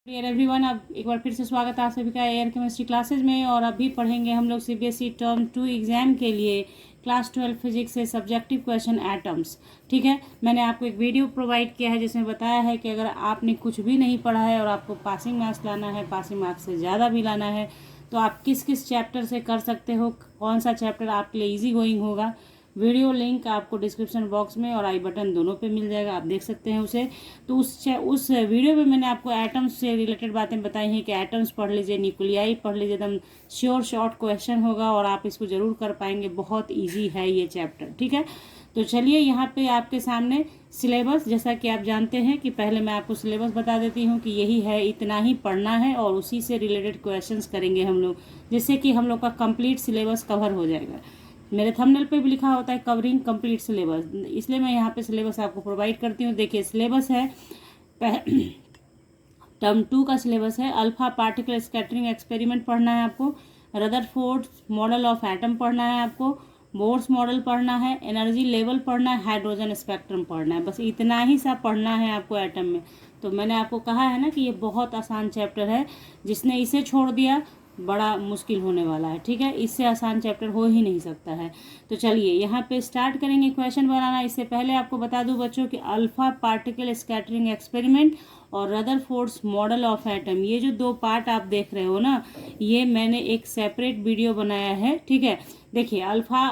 Dear everyone, अब एक बार फिर से स्वागत है आप सभी का एयर केमिस्ट्री क्लासेज में। और अभी पढ़ेंगे हम लोग सीबीएसई टर्म 2 एग्ज़ाम के लिए क्लास 12 फिजिक्स से सब्जेक्टिव क्वेश्चन एटम्स। ठीक है, मैंने आपको एक वीडियो प्रोवाइड किया है जिसमें बताया है कि अगर आपने कुछ भी नहीं पढ़ा है और आपको पासिंग मार्क्स लाना है, पासिंग मार्क्स से ज़्यादा भी लाना है, तो आप किस किस चैप्टर से कर सकते हो, कौन सा चैप्टर आपके लिए ईजी गोइंग होगा। वीडियो लिंक आपको डिस्क्रिप्शन बॉक्स में और आई बटन दोनों पे मिल जाएगा, आप देख सकते हैं उसे। तो उस वीडियो में मैंने आपको एटम्स से रिलेटेड बातें बताई हैं कि एटम्स पढ़ लीजिए, न्यूक्लियाई पढ़ लीजिए, एकदम श्योर शॉर्ट क्वेश्चन होगा और आप इसको ज़रूर कर पाएंगे। बहुत ईजी है ये चैप्टर। ठीक है, तो चलिए यहाँ पे आपके सामने सिलेबस, जैसा कि आप जानते हैं कि पहले मैं आपको सिलेबस बता देती हूँ कि यही है, इतना ही पढ़ना है और उसी से रिलेटेड क्वेश्चंस करेंगे हम लोग, जिससे कि हम लोग का कंप्लीट सिलेबस कवर हो जाएगा। मेरे थंबनेल पे भी लिखा होता है कवरिंग कंप्लीट सिलेबस, इसलिए मैं यहाँ पे सिलेबस आपको प्रोवाइड करती हूँ। देखिए सिलेबस है, टर्म 2 का सिलेबस है। अल्फा पार्टिकल स्कैटरिंग एक्सपेरिमेंट पढ़ना है आपको, रदरफोर्ड मॉडल ऑफ एटम पढ़ना है आपको, बोर्स मॉडल पढ़ना है, एनर्जी लेवल पढ़ना है, हाइड्रोजन स्पेक्ट्रम पढ़ना है। बस इतना ही सब पढ़ना है आपको एटम में। तो मैंने आपको कहा है ना कि ये बहुत आसान चैप्टर है, जिसने इसे छोड़ दिया बड़ा मुश्किल होने वाला है। ठीक है, इससे आसान चैप्टर हो ही नहीं सकता है। तो चलिए यहाँ पे स्टार्ट करेंगे क्वेश्चन बनाना। इससे पहले आपको बता दूं बच्चों कि अल्फा पार्टिकल स्कैटरिंग एक्सपेरिमेंट और रदरफोर्ड्स मॉडल ऑफ एटम, ये जो दो पार्ट आप देख रहे हो ना, ये मैंने एक सेपरेट वीडियो बनाया है। ठीक है, देखिए अल्फा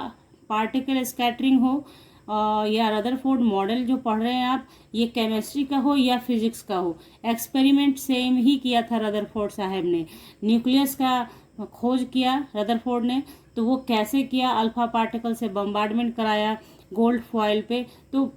पार्टिकल स्कैटरिंग हो या रदरफोर्ड मॉडल जो पढ़ रहे हैं आप, ये केमिस्ट्री का हो या फिजिक्स का हो, एक्सपेरिमेंट सेम ही किया था रदरफोर्ड साहब ने। न्यूक्लियस का खोज किया रदरफोर्ड ने, तो वो कैसे किया, अल्फा पार्टिकल से बम्बार्डमेंट कराया गोल्ड फॉइल पे। तो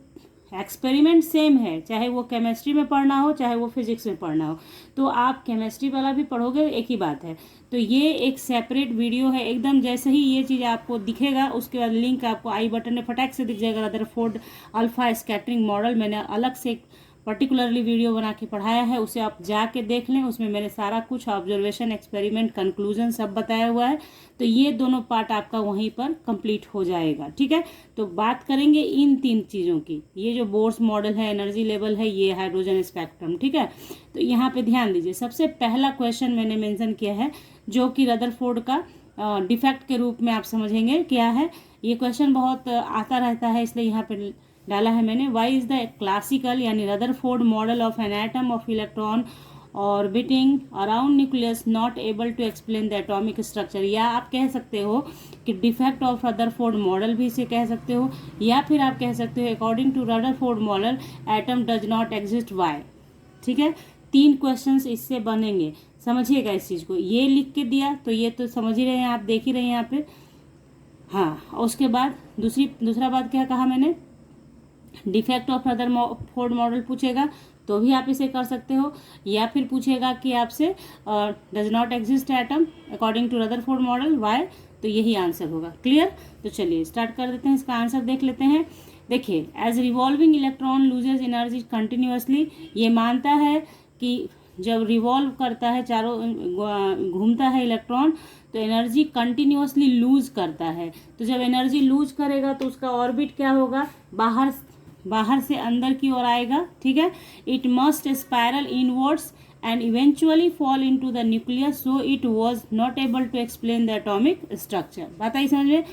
एक्सपेरिमेंट सेम है, चाहे वो केमिस्ट्री में पढ़ना हो चाहे वो फिजिक्स में पढ़ना हो। तो आप केमिस्ट्री वाला भी पढ़ोगे, एक ही बात है। तो ये एक सेपरेट वीडियो है एकदम। जैसे ही ये चीज़ आपको दिखेगा उसके बाद लिंक आपको आई बटन में फटाक से दिख जाएगा। रदरफोर्ड अल्फा स्कैटरिंग मॉडल मैंने अलग से पर्टिकुलरली वीडियो बना के पढ़ाया है, उसे आप जाके देख लें। उसमें मैंने सारा कुछ ऑब्जर्वेशन, एक्सपेरिमेंट, कंक्लूजन सब बताया हुआ है। तो ये दोनों पार्ट आपका वहीं पर कंप्लीट हो जाएगा। ठीक है, तो बात करेंगे इन तीन चीज़ों की। ये जो बोर्स मॉडल है, एनर्जी लेवल है, ये हाइड्रोजन स्पेक्ट्रम। ठीक है, तो यहाँ पे ध्यान दीजिए। सबसे पहला क्वेश्चन मैंने मेंशन किया है जो कि रदरफोर्ड का डिफेक्ट के रूप में आप समझेंगे क्या है। ये क्वेश्चन बहुत आता रहता है, इसलिए यहाँ पे डाला है मैंने। वाई इज द क्लासिकल यानी Rutherford model of an atom of electron orbiting around nucleus not able to explain the atomic structure. या आप कह सकते हो कि डिफेक्ट ऑफ रदरफोर्ड मॉडल भी इसे कह सकते हो, या फिर आप कह सकते हो according to Rutherford model atom does not exist why. ठीक है, तीन क्वेश्चंस इससे बनेंगे, समझिएगा इस चीज़ को। ये लिख के दिया तो ये तो समझ ही रहे हैं, आप देख ही रहे हैं यहाँ पे। हाँ, उसके बाद दूसरा बात क्या कहा मैंने, डिफेक्ट ऑफ रदरफोर्ड मॉडल पूछेगा तो भी आप इसे कर सकते हो, या फिर पूछेगा कि आपसे does not exist atom according to Rutherford model why, तो यही आंसर होगा। क्लियर? तो चलिए स्टार्ट कर देते हैं, इसका आंसर देख लेते हैं। देखिए, as revolving electron loses energy continuously, ये मानता है कि जब रिवॉल्व करता है, चारों घूमता है इलेक्ट्रॉन, तो एनर्जी कंटिन्यूसली लूज करता है। तो जब एनर्जी लूज करेगा तो उसका ऑर्बिट क्या होगा, बाहर से अंदर की ओर आएगा। ठीक है, it must spiral inwards and eventually fall into the nucleus, so it was not able to explain the atomic structure. बात आई समझ में?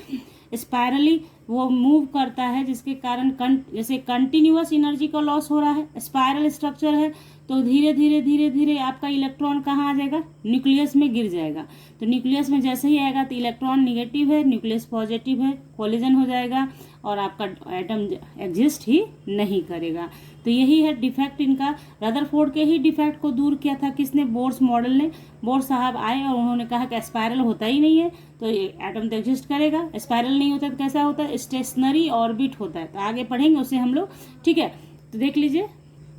स्पायरली वो मूव करता है, जिसके कारण जैसे कंटिन्यूअस एनर्जी का लॉस हो रहा है, स्पायरल स्ट्रक्चर है, तो धीरे धीरे धीरे धीरे आपका इलेक्ट्रॉन कहाँ आ जाएगा, न्यूक्लियस में गिर जाएगा। तो न्यूक्लियस में जैसे ही आएगा तो इलेक्ट्रॉन निगेटिव है, न्यूक्लियस पॉजिटिव है, कोलिजन हो जाएगा और आपका एटम एग्जिस्ट ही नहीं करेगा। तो यही है डिफेक्ट इनका। रदरफोर्ड के ही डिफेक्ट को दूर किया था किसने, बोर्स मॉडल ने। बोर्स साहब आए और उन्होंने कहा कि स्पायरल होता ही नहीं है तो एटम तो एग्जिस्ट करेगा, स्पायरल नहीं होता तो कैसा होता है, स्टेशनरी ऑर्बिट होता है। तो आगे पढ़ेंगे उसे हम लोग। ठीक है, तो देख लीजिए।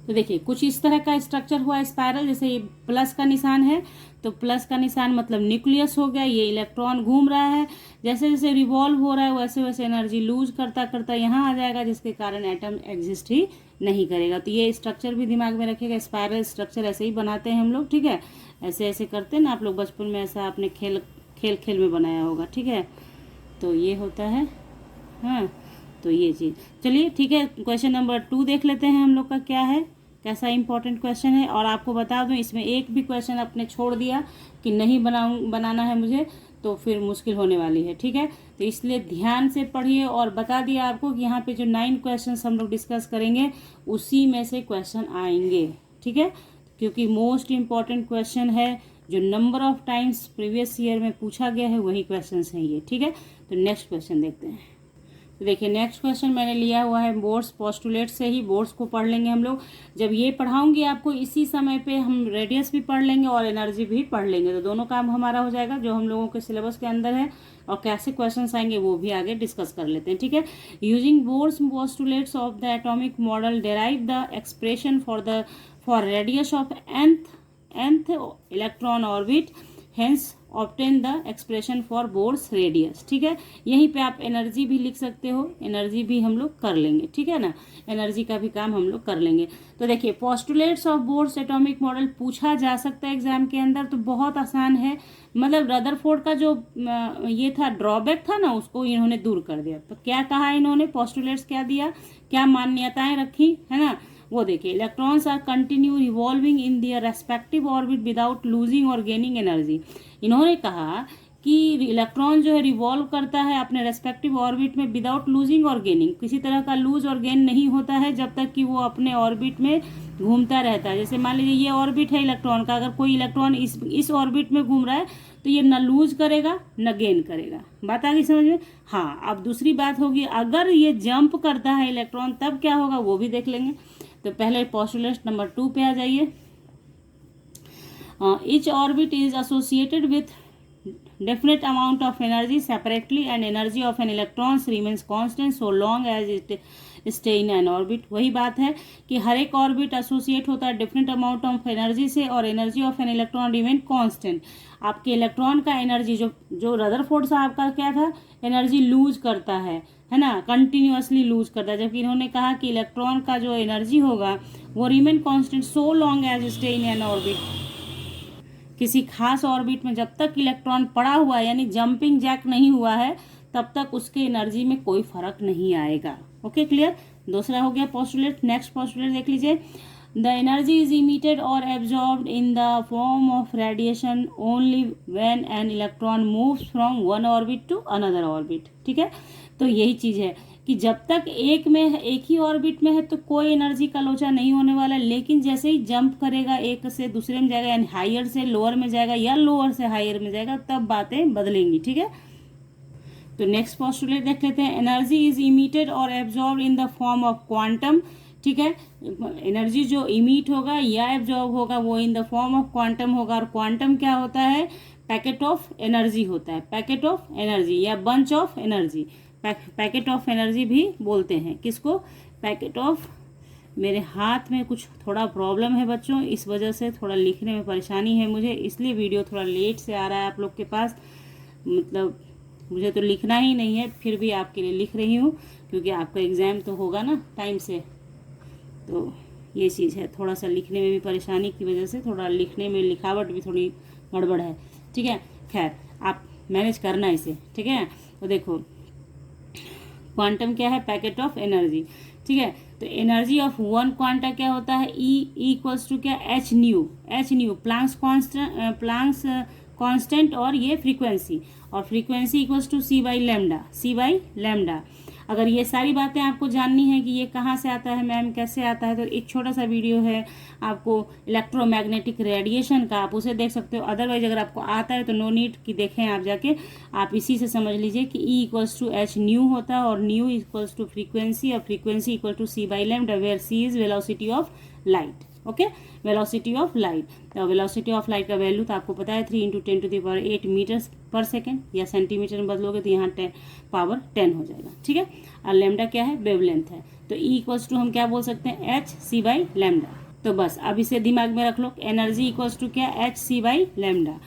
तो देखिए कुछ इस तरह का स्ट्रक्चर हुआ स्पायरल, जैसे ये प्लस का निशान है, तो प्लस का निशान मतलब न्यूक्लियस हो गया, ये इलेक्ट्रॉन घूम रहा है, जैसे जैसे रिवॉल्व हो रहा है वैसे वैसे एनर्जी लूज करता करता यहाँ आ जाएगा, जिसके कारण एटम एग्जिस्ट ही नहीं करेगा। तो ये स्ट्रक्चर भी दिमाग में रखिएगा, स्पायरल स्ट्रक्चर ऐसे ही बनाते हैं हम लोग। ठीक है, ऐसे ऐसे करते हैं ना आप लोग, बचपन में ऐसा आपने खेल खेल में बनाया होगा। ठीक है, तो ये होता है। हाँ, तो ये चीज़। चलिए ठीक है, क्वेश्चन नंबर 2 देख लेते हैं हम लोग का क्या है। कैसा इंपॉर्टेंट क्वेश्चन है। और आपको बता दूं, इसमें एक भी क्वेश्चन आपने छोड़ दिया कि नहीं बनाना है मुझे, तो फिर मुश्किल होने वाली है, ठीक है। तो इसलिए ध्यान से पढ़िए। और बता दिया आपको कि यहाँ पे जो 9 क्वेश्चन हम लोग डिस्कस करेंगे उसी में से क्वेश्चन आएंगे, ठीक है, क्योंकि मोस्ट इम्पॉर्टेंट क्वेश्चन है, जो number of times previous year में पूछा गया है वही क्वेश्चन हैं ये, ठीक है। तो नेक्स्ट क्वेश्चन देखते हैं। तो देखिए नेक्स्ट क्वेश्चन मैंने लिया हुआ है बोर्ड्स पोस्टुलेट से ही, बोर्ड्स को पढ़ लेंगे हम लोग। जब ये पढ़ाऊंगी आपको इसी समय पे हम रेडियस भी पढ़ लेंगे और एनर्जी भी पढ़ लेंगे, तो दोनों काम हमारा हो जाएगा जो हम लोगों के सिलेबस के अंदर है। और कैसे क्वेश्चंस आएंगे वो भी आगे डिस्कस कर लेते हैं, ठीक है। Using Bohr's postulates of the atomic model derive the expression for radius of nth electron orbit, hence obtain the expression for Bohr's radius, ठीक है। यहीं पे आप एनर्जी भी लिख सकते हो, एनर्जी भी हम लोग कर लेंगे, ठीक है ना, एनर्जी का भी काम हम लोग कर लेंगे। तो देखिए postulates of Bohr's atomic model पूछा जा सकता है एग्जाम के अंदर, तो बहुत आसान है। मतलब रदरफोर्ड का जो ये था ड्रॉबैक था ना, उसको इन्होंने दूर कर दिया। तो क्या कहा इन्होंने, पोस्टुलेट्स क्या दिया, क्या मान्यताएं रखी है ना, वो देखिए। Electrons are continue revolving in their respective orbit without losing और गेनिंग एनर्जी। इन्होंने कहा कि इलेक्ट्रॉन जो है रिवॉल्व करता है अपने रेस्पेक्टिव ऑर्बिट में विदाउट लूजिंग और गेनिंग, किसी तरह का लूज और गेन नहीं होता है जब तक कि वो अपने ऑर्बिट में घूमता रहता है। जैसे मान लीजिए ये ऑर्बिट है इलेक्ट्रॉन का, अगर कोई इलेक्ट्रॉन इस ऑर्बिट में घूम रहा है तो ये न लूज करेगा न गेन करेगा। बात आ गई समझ में। हाँ, अब दूसरी बात होगी, अगर ये जंप करता है इलेक्ट्रॉन तब क्या होगा वो भी देख लेंगे। तो पहले पोस्टुलेट नंबर 2 पे आ जाइए। Each orbit is associated with definite amount of energy separately and energy of an electron remains constant so long as it stay in an orbit। वही बात है कि हर एक ऑर्बिट एसोसिएट होता है डिफरेंट अमाउंट ऑफ एनर्जी से, और energy of an electron remain constant. आपके इलेक्ट्रॉन का एनर्जी जो रदरफोर्ड साहब का क्या था, एनर्जी लूज करता है ना, कंटिन्यूअसली लूज करता है, जबकि इन्होंने कहा कि इलेक्ट्रॉन का जो एनर्जी होगा वो remain constant so long as stay in an orbit. किसी खास ऑर्बिट में जब तक इलेक्ट्रॉन पड़ा हुआ है, यानी जंपिंग जैक नहीं हुआ है, तब तक उसके एनर्जी में कोई फर्क नहीं आएगा। Okay, clear. दूसरा हो गया पोस्टुलेट। नेक्स्ट पोस्टुलेट देख लीजिए। द एनर्जी इज इमिटेड और absorbed in the form of radiation only when an electron moves from one orbit to another orbit, ठीक है। तो यही चीज है कि जब तक एक ही ऑर्बिट में है तो कोई एनर्जी का लोचा नहीं होने वाला है, लेकिन जैसे ही जंप करेगा एक से दूसरे में जाएगा, यानी हायर से लोअर में जाएगा या लोअर से हायर में जाएगा, तब बातें बदलेंगी, ठीक है। तो नेक्स्ट पोस्टुलेट देख लेते हैं। एनर्जी इज इमिटेड और absorb in the form of quantum, ठीक है। एनर्जी जो इमिट होगा या एब्जॉर्ब होगा वो इन द फॉर्म ऑफ क्वांटम होगा। और क्वांटम क्या होता है, पैकेट ऑफ एनर्जी होता है, पैकेट ऑफ एनर्जी या bunch of energy. Packet of energy भी बोलते हैं किसको, पैकेट ऑफ। मेरे हाथ में कुछ थोड़ा प्रॉब्लम है बच्चों, इस वजह से थोड़ा लिखने में परेशानी है मुझे, इसलिए वीडियो थोड़ा लेट से आ रहा है आप लोग के पास। मतलब मुझे तो लिखना ही नहीं है, फिर भी आपके लिए लिख रही हूँ, क्योंकि आपका एग्ज़ाम तो होगा ना टाइम से। तो ये चीज़ है, थोड़ा सा लिखने में भी परेशानी की वजह से थोड़ा लिखने में लिखावट भी थोड़ी गड़बड़ है, ठीक है। खैर आप मैनेज करना इसे, ठीक है। तो देखो क्वांटम क्या है, पैकेट ऑफ एनर्जी, ठीक है। तो एनर्जी ऑफ वन क्वांटा क्या होता है, ई इक्वल्स टू क्या, एच न्यू प्लांक्स कांस्टेंट और ये फ्रीक्वेंसी, और frequency equals to c by lambda. अगर ये सारी बातें आपको जाननी है कि ये कहाँ से आता है मैम, कैसे आता है, तो एक छोटा सा वीडियो है आपको इलेक्ट्रोमैग्नेटिक रेडिएशन का, आप उसे देख सकते हो। अदरवाइज अगर आपको आता है तो नो नीड कि देखें आप जाके, आप इसी से समझ लीजिए कि E equals to h nu होता है, और न्यू इक्वल्स टू फ्रीक्वेंसी, और frequency equal to c by lambda, where c is velocity of light. Okay, velocity of light. तो वेलोसिटी ऑफ लाइट का वैल्यू तो आपको पता है 3 × 10⁸ मीटर्स पर सेकेंड, या सेंटीमीटर में बदलोगे तो यहाँ पावर 10 हो जाएगा, ठीक है। और लैम्डा क्या है, वेवलेंथ है। तो ई इक्वल्स टू हम क्या बोल सकते हैं, एच सी बाई लैम्डा। तो बस अब इसे दिमाग में रख लो, एनर्जी इक्वल्स टू क्या, एच सी बाई लैम्डा।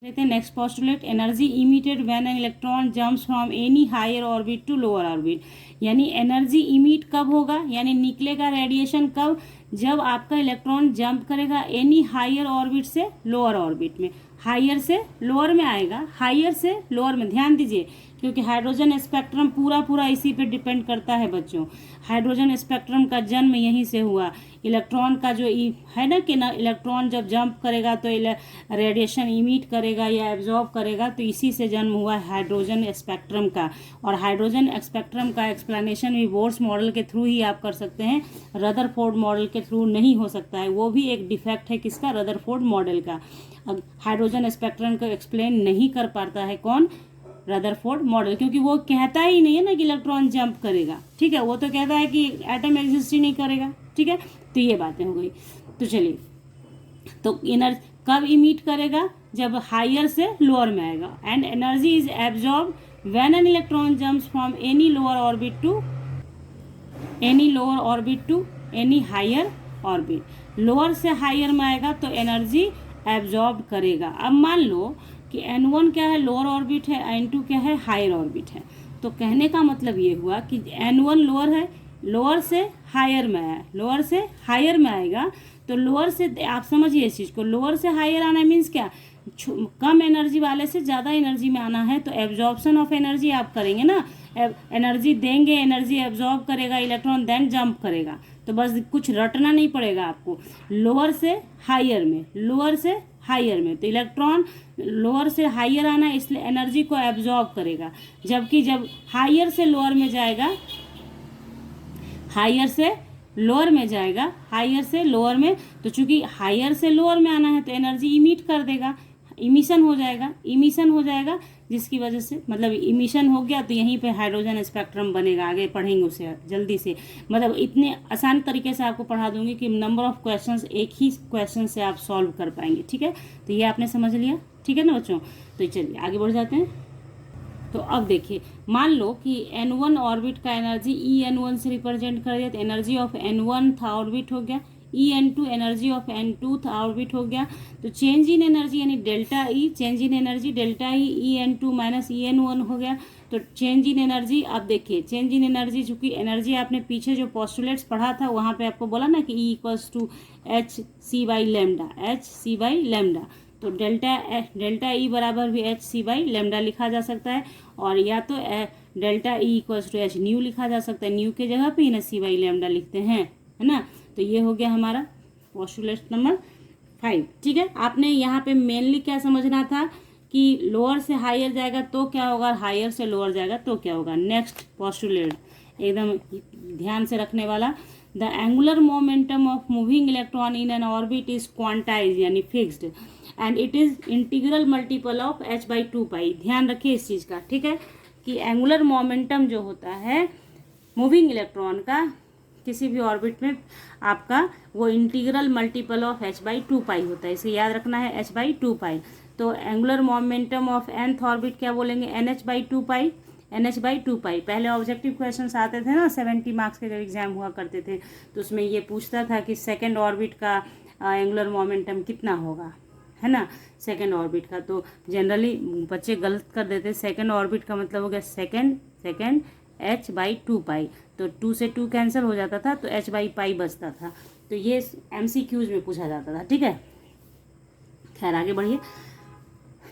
लेते हैं next postulate. Energy emitted when an electron jumps from any higher orbit to lower orbit. यानी एनर्जी इमिट कब होगा, यानी निकलेगा रेडिएशन कब, जब आपका इलेक्ट्रॉन जंप करेगा एनी हायर ऑर्बिट से लोअर ऑर्बिट में। हायर से लोअर में आएगा, हायर से लोअर में, ध्यान दीजिए, क्योंकि हाइड्रोजन स्पेक्ट्रम पूरा इसी पे डिपेंड करता है बच्चों। हाइड्रोजन स्पेक्ट्रम का जन्म यहीं से हुआ। इलेक्ट्रॉन का जो है ना कि ना इलेक्ट्रॉन जब जंप करेगा तो रेडिएशन इमिट करेगा या एब्जॉर्ब करेगा, तो इसी से जन्म हुआ हाइड्रोजन स्पेक्ट्रम का। और हाइड्रोजन स्पेक्ट्रम का एक्सप्लेनेशन भी बोर्स मॉडल के थ्रू ही आप कर सकते हैं, रदरफोर्ड मॉडल के थ्रू नहीं हो सकता है। वो भी एक डिफेक्ट है किसका, रदरफोर्ड मॉडल का। अब हाइड्रोजन स्पेक्ट्रम को एक्सप्लेन नहीं कर पाता है कौन, रदरफोर्ड मॉडल, क्योंकि वो कहता ही नहीं है ना कि इलेक्ट्रॉन जंप करेगा, ठीक है, वो तो कहता है कि एटम एग्जिस्ट ही नहीं करेगा, ठीक है। तो ये बातें हो गई। तो चलिए, तो एनर्जी कब इमिट करेगा, जब हायर से लोअर में आएगा। And energy is absorb when an electron jumps from any lower orbit to any higher orbit. Lower से हायर में आएगा तो एनर्जी एब्जॉर्ब करेगा। अब मान लो कि N1 क्या है, लोअर ऑर्बिट है, N2 क्या है, हायर ऑर्बिट है। तो कहने का मतलब ये हुआ कि N1 लोअर है, लोअर से हायर में आया, लोअर से हायर में आएगा। तो लोअर से, आप समझिए इस चीज़ को, लोअर से हायर आना मीन्स क्या, कम एनर्जी वाले से ज़्यादा एनर्जी में आना है। तो एब्जॉर्प्शन ऑफ एनर्जी आप करेंगे ना, एनर्जी देंगे, एनर्जी एब्जॉर्ब करेगा इलेक्ट्रॉन, देन जंप करेगा। तो बस कुछ रटना नहीं पड़ेगा आपको, लोअर से हायर में, लोअर से हायर में। तो इलेक्ट्रॉन लोअर से हायर आना, इसलिए एनर्जी को एब्जॉर्ब करेगा। जबकि जब हायर से लोअर में जाएगा, हायर से लोअर में जाएगा, हायर से लोअर में, तो चूंकि हायर से लोअर में आना है तो एनर्जी इमिट कर देगा, इमिशन हो जाएगा, जिसकी वजह से मतलब इमिशन हो गया तो यहीं पे हाइड्रोजन स्पेक्ट्रम बनेगा। आगे पढ़ेंगे उसे जल्दी से, मतलब इतने आसान तरीके से आपको पढ़ा दूंगी कि नंबर ऑफ क्वेश्चंस एक ही क्वेश्चन से आप सॉल्व कर पाएंगे, ठीक है। तो ये आपने समझ लिया, ठीक है ना बच्चों। तो चलिए आगे बढ़ जाते हैं। तो अब देखिए, मान लो कि N1 ऑर्बिट का एनर्जी EN1 से रिप्रेजेंट कर दिया, तो एनर्जी ऑफ N1 था ऑर्बिट हो गया, EN2 एनर्जी ऑफ N2 था ऑर्बिट हो गया। तो चेंज इन एनर्जी यानी delta E, change in energy delta E EN2 minus EN1 हो गया। तो चेंज इन एनर्जी, अब देखिए चेंज इन एनर्जी, चूंकि एनर्जी आपने पीछे जो पोस्टुलेट्स पढ़ा था वहाँ पे आपको बोला ना कि E इक्वल्स टू hc/λ, तो डेल्टा ई बराबर भी hc/λ लिखा जा सकता है, और या तो delta E equals to h nu लिखा जा सकता है, न्यू के जगह पे ही ना c/λ लिखते हैं, है ना। तो ये हो गया हमारा पोस्टुलेट नंबर 5, ठीक है। आपने यहाँ पे मेनली क्या समझना था कि लोअर से हायर जाएगा तो क्या होगा, हायर से लोअर जाएगा तो क्या होगा। नेक्स्ट पोस्टुलेट एकदम ध्यान से रखने वाला, the angular momentum of moving electron in an orbit is quantize यानी fixed and it is integral multiple of h/2π। ध्यान रखिए इस चीज़ का, ठीक है, कि एंगुलर मोमेंटम जो होता है मूविंग इलेक्ट्रॉन का किसी भी ऑर्बिट में आपका, वो इंटीग्रल मल्टीपल ऑफ h/2π होता है, इसे याद रखना है, h/2π। तो angular momentum of nth orbit क्या बोलेंगे, nh/2π, nh/2π। पहले ऑब्जेक्टिव क्वेश्चंस आते थे ना 70 मार्क्स के जब एग्जाम हुआ करते थे, तो उसमें ये पूछता था कि सेकेंड ऑर्बिट का एंगुलर मोमेंटम कितना होगा, है ना, सेकेंड ऑर्बिट का। तो जनरली बच्चे गलत कर देते, सेकेंड ऑर्बिट का मतलब हो गया सेकेंड h/2π, तो 2 से 2 कैंसिल हो जाता था तो h/π बचता था। तो ये MCQs में पूछा जाता था, ठीक है। खैर आगे बढ़िए,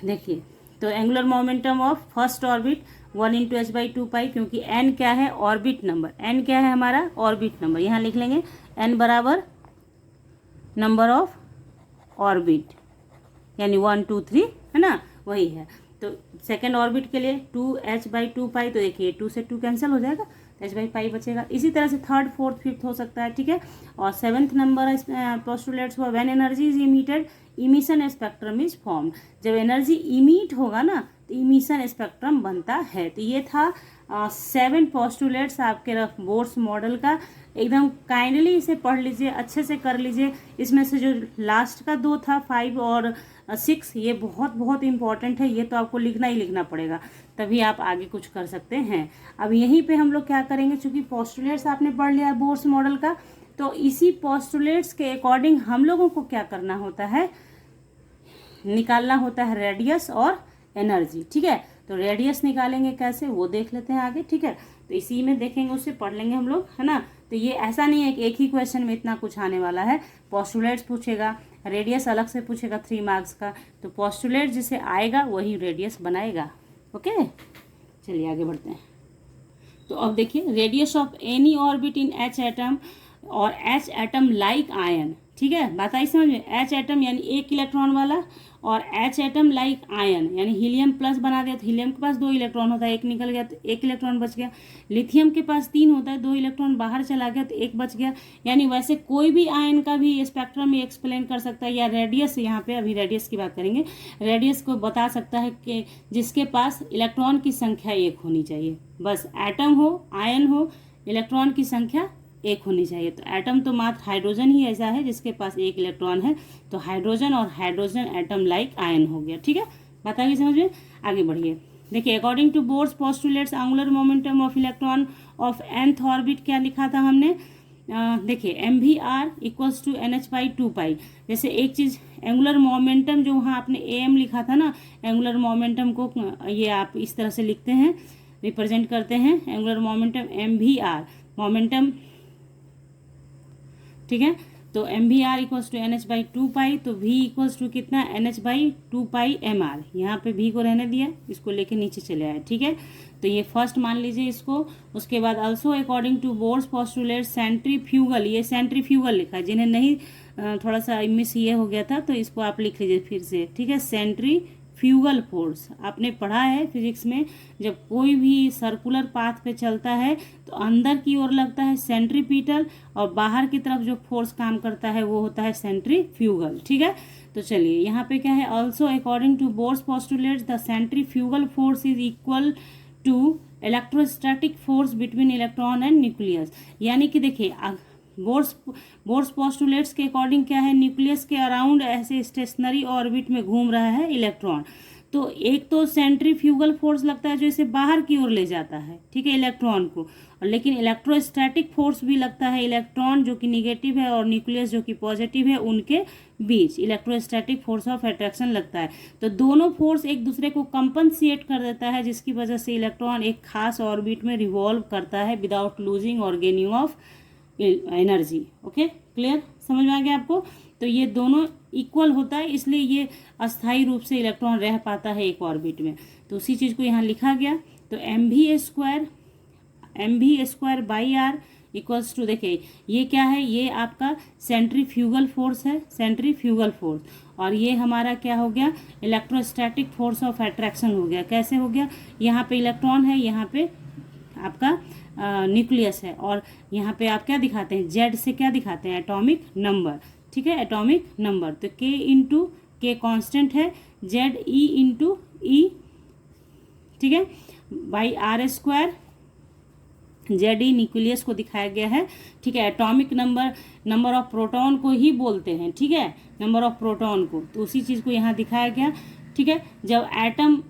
देखिए, तो angular momentum of first orbit 1 × h/2π, क्योंकि n क्या है, ऑर्बिट नंबर, n क्या है हमारा, ऑर्बिट नंबर, यहाँ लिख लेंगे n बराबर नंबर ऑफ ऑर्बिट, यानी 1 2 3, है ना, वही है। तो सेकेंड ऑर्बिट के लिए 2h/2π, तो देखिए 2 से 2 कैंसिल हो जाएगा, h/π बचेगा। इसी तरह से थर्ड फोर्थ फिफ्थ हो सकता है, ठीक है। और 7th नंबर पोस्टुलेट्स हुआ, when energy is emitted emission spectrum is form. जब एनर्जी इमिट होगा ना तो इमिशन स्पेक्ट्रम बनता है। तो ये था 7 पोस्टुलेट्स आपके बोर्स मॉडल का। एकदम काइंडली इसे पढ़ लीजिए, अच्छे से कर लीजिए। इसमें से जो लास्ट का 2 था 5 और 6, ये बहुत बहुत इंपॉर्टेंट है, ये तो आपको लिखना ही लिखना पड़ेगा, तभी आप आगे कुछ कर सकते हैं। अब यहीं पे हम लोग क्या करेंगे, चूंकि पोस्टुलेट्स आपने पढ़ लिया बोर्स मॉडल का, तो इसी पोस्टुलेट्स के अकॉर्डिंग हम लोगों को क्या करना होता है, निकालना होता है रेडियस और एनर्जी, ठीक है। तो रेडियस निकालेंगे कैसे वो देख लेते हैं आगे, ठीक है। तो इसी में देखेंगे, उससे पढ़ लेंगे हम लोग, है ना। तो ये ऐसा नहीं है कि एक ही क्वेश्चन में इतना कुछ आने वाला है, पोस्टुलेट्स पूछेगा, रेडियस अलग से पूछेगा 3 मार्क्स का, तो पोस्टुलेट जिसे आएगा वही रेडियस बनाएगा, ओके। चलिए आगे बढ़ते हैं। तो अब देखिए, radius of any orbit in H atom और H एटम लाइक आयन, ठीक है, बात आई समझ में। H एटम यानी एक इलेक्ट्रॉन वाला, और H एटम लाइक आयन यानी हीलियम प्लस बना दिया तो हीलियम के पास 2 इलेक्ट्रॉन होता है, एक निकल गया तो 1 इलेक्ट्रॉन बच गया। लिथियम के पास 3 होता है, 2 इलेक्ट्रॉन बाहर चला गया तो 1 बच गया। यानी वैसे कोई भी आयन का भी स्पेक्ट्रम में एक्सप्लेन कर सकता है, या रेडियस, यहाँ पे अभी रेडियस की बात करेंगे, रेडियस को बता सकता है कि जिसके पास इलेक्ट्रॉन की संख्या 1 होनी चाहिए। बस एटम हो, आयन हो, इलेक्ट्रॉन की संख्या 1 होनी चाहिए। तो एटम तो मात्र हाइड्रोजन ही ऐसा है जिसके पास 1 इलेक्ट्रॉन है, तो हाइड्रोजन और हाइड्रोजन एटम लाइक आयन हो गया, ठीक है, बात आ गई समझ में। आगे बढ़िए, देखिए according to Bohr's postulates angular momentum of electron of nth orbit क्या लिखा था हमने, देखिए MVR इक्वल्स टू NH/2π। जैसे एक चीज़ एंगुलर मोमेंटम जो वहाँ आपने AM लिखा था ना, एंगुलर मोमेंटम को ये आप इस तरह से लिखते हैं, रिप्रेजेंट करते हैं एंगुलर मोमेंटम MVR मोमेंटम, ठीक है। तो MVR इक्वल्स टू NH/2π, तो V इक्वल्स टू कितना NH/2πmR। यहाँ पे V को रहने दिया, इसको लेके नीचे चले आए, ठीक है। तो ये फर्स्ट मान लीजिए इसको। उसके बाद also according to Bohr's postulate centrifugal, ये सेंट्रीफ्यूगल लिखा है, जिन्हें नहीं थोड़ा सा मिस ये हो गया था तो इसको आप लिख लीजिए फिर से, ठीक है। सेंट्रीफ्यूगल फोर्स आपने पढ़ा है फिजिक्स में, जब कोई भी सर्कुलर पाथ पे चलता है तो अंदर की ओर लगता है सेंट्रीपिटल, और बाहर की तरफ जो फोर्स काम करता है वो होता है सेंट्रीफ्यूगल, ठीक है। तो चलिए यहाँ पे क्या है, also according to Bohr's postulates the centrifugal force is equal to electrostatic force between electron and nucleus. यानी कि देखिए बोर्स पोस्टुलेट्स के अकॉर्डिंग क्या है, न्यूक्लियस के अराउंड ऐसे स्टेशनरी ऑर्बिट में घूम रहा है इलेक्ट्रॉन। तो एक तो सेंट्रीफ्यूगल फोर्स लगता है जो इसे बाहर की ओर ले जाता है, ठीक है, इलेक्ट्रॉन को, और लेकिन इलेक्ट्रोस्टैटिक फोर्स भी लगता है इलेक्ट्रॉन जो कि निगेटिव है और न्यूक्लियस जो कि पॉजिटिव है उनके बीच इलेक्ट्रोस्टैटिक फोर्स ऑफ अट्रैक्शन लगता है। तो दोनों फोर्स एक दूसरे को कंपनसेट कर देता है, जिसकी वजह से इलेक्ट्रॉन एक खास ऑर्बिट में रिवॉल्व करता है विदाउट लूजिंग और gaining of energy. Okay, clear, समझ में आ गया आपको। तो ये दोनों इक्वल होता है, इसलिए ये अस्थायी रूप से इलेक्ट्रॉन रह पाता है एक ऑर्बिट में। तो उसी चीज़ को यहाँ लिखा गया। तो mv² by r equals to, देखिए ये क्या है, ये आपका सेंट्रीफ्यूगल फोर्स है, सेंट्रीफ्यूगल फोर्स, और ये हमारा क्या हो गया, इलेक्ट्रोस्टैटिक फोर्स ऑफ अट्रैक्शन हो गया। कैसे हो गया, यहाँ पे इलेक्ट्रॉन है, यहाँ पे आपका न्यूक्लियस है, और यहाँ पे आप क्या दिखाते हैं, जेड से क्या दिखाते हैं, एटॉमिक नंबर, ठीक है, एटॉमिक नंबर। तो K इंटू के कॉन्स्टेंट है, जेड E इंटू ई, ठीक है, by R², Z E nucleus को दिखाया गया है, ठीक है। एटॉमिक नंबर ऑफ प्रोटॉन को ही बोलते हैं, ठीक है, नंबर ऑफ प्रोटॉन को, तो उसी चीज़ को यहाँ दिखाया गया, ठीक है। जब एटम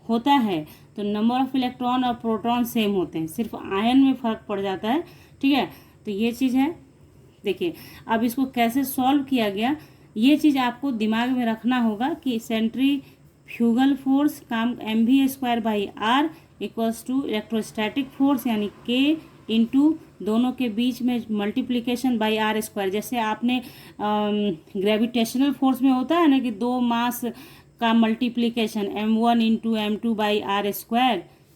होता है तो नंबर ऑफ इलेक्ट्रॉन और प्रोटॉन सेम होते हैं, सिर्फ आयन में फ़र्क पड़ जाता है, ठीक है। तो ये चीज़ है। देखिए अब इसको कैसे सॉल्व किया गया, ये चीज़ आपको दिमाग में रखना होगा कि सेंट्रीफ्यूगल फोर्स काम mv² by r equals to electrostatic force यानी K इंटू दोनों के बीच में मल्टीप्लिकेशन बाई R²। जैसे आपने ग्रेविटेशनल फोर्स में होता है ना कि 2 मास का multiplication m1 into m2 by R²,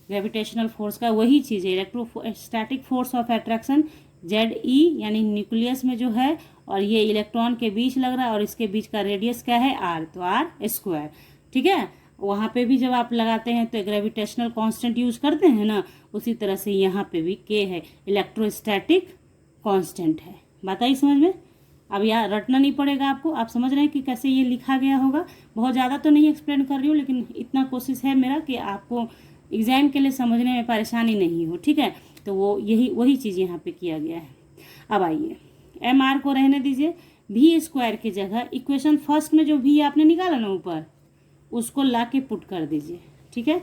gravitational force का वही चीज़ है। Electrostatic force of attraction ZE यानी न्यूक्लियस में जो है, और ये इलेक्ट्रॉन के बीच लग रहा है, और इसके बीच का रेडियस क्या है, R, तो R², ठीक है। वहाँ पे भी जब आप लगाते हैं तो ग्रेविटेशनल कांस्टेंट यूज करते हैं ना, उसी तरह से यहाँ पे भी K है, इलेक्ट्रोस्टैटिक कांस्टेंट है। बात आई समझ में। अब यार रटना नहीं पड़ेगा आपको, आप समझ रहे हैं कि कैसे ये लिखा गया होगा। बहुत ज़्यादा तो नहीं एक्सप्लेन कर रही हूँ, लेकिन इतना कोशिश है मेरा कि आपको एग्जाम के लिए समझने में परेशानी नहीं हो, ठीक है। तो वो वही चीज़ यहाँ पे किया गया है। अब आइए MR को रहने दीजिए, V² की जगह इक्वेशन फर्स्ट में जो V आपने निकाला ना ऊपर, उसको ला के पुट कर दीजिए, ठीक है।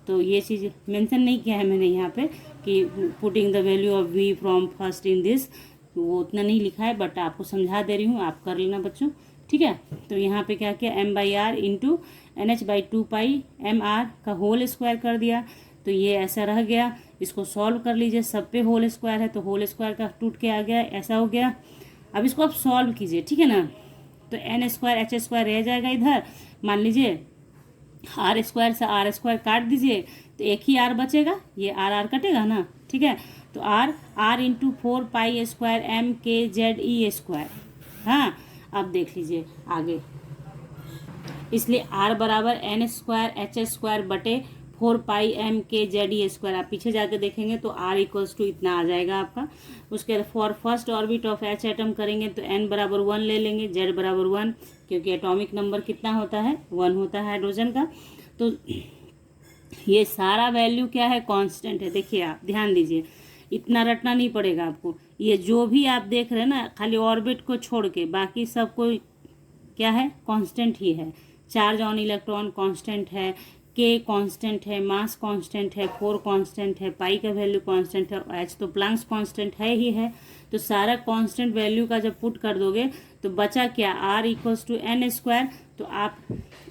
तो ये चीज़ मेंशन नहीं किया है मैंने यहाँ पे कि putting the value of V from first in this, वो उतना नहीं लिखा है, बट आपको समझा दे रही हूँ, आप कर लेना बच्चों, ठीक है। तो यहाँ पे क्या किया, m/r इंटू NH/2πmR का होल स्क्वायर कर दिया, तो ये ऐसा रह गया। इसको सॉल्व कर लीजिए, सब पे होल स्क्वायर है तो होल स्क्वायर का टूट के आ गया, ऐसा हो गया। अब इसको आप सॉल्व कीजिए, ठीक है ना। तो n² h² रह जाएगा इधर, मान लीजिए R² से R² काट दीजिए तो एक ही R बचेगा, ये R कटेगा ना, ठीक है। तो आर इंटू 4πa²m/kZe²। हाँ, अब देख लीजिए आगे, इसलिए r बराबर n²h² बटे 4πm/kZe²। आप पीछे जाके देखेंगे तो r इक्वल्स टू इतना आ जाएगा आपका। उसके बाद for first orbit of h atom करेंगे तो n बराबर 1 ले लेंगे, z बराबर 1, क्योंकि एटॉमिक नंबर कितना होता है, 1 होता है हाइड्रोजन का। तो ये सारा वैल्यू क्या है, कांस्टेंट है। देखिए आप ध्यान दीजिए, इतना रटना नहीं पड़ेगा आपको। ये जो भी आप देख रहे हैं ना, खाली ऑर्बिट को छोड़ के बाकी सब कोई क्या है, कांस्टेंट ही है। चार्ज ऑन इलेक्ट्रॉन कांस्टेंट है, के कांस्टेंट है, मास कांस्टेंट है, 4 कांस्टेंट है, पाई का वैल्यू कांस्टेंट है, और एच तो प्लैंक्स कांस्टेंट है ही है। तो सारा कांस्टेंट वैल्यू का जब पुट कर दोगे तो बचा क्या, r इक्वल्स टू n²। तो आप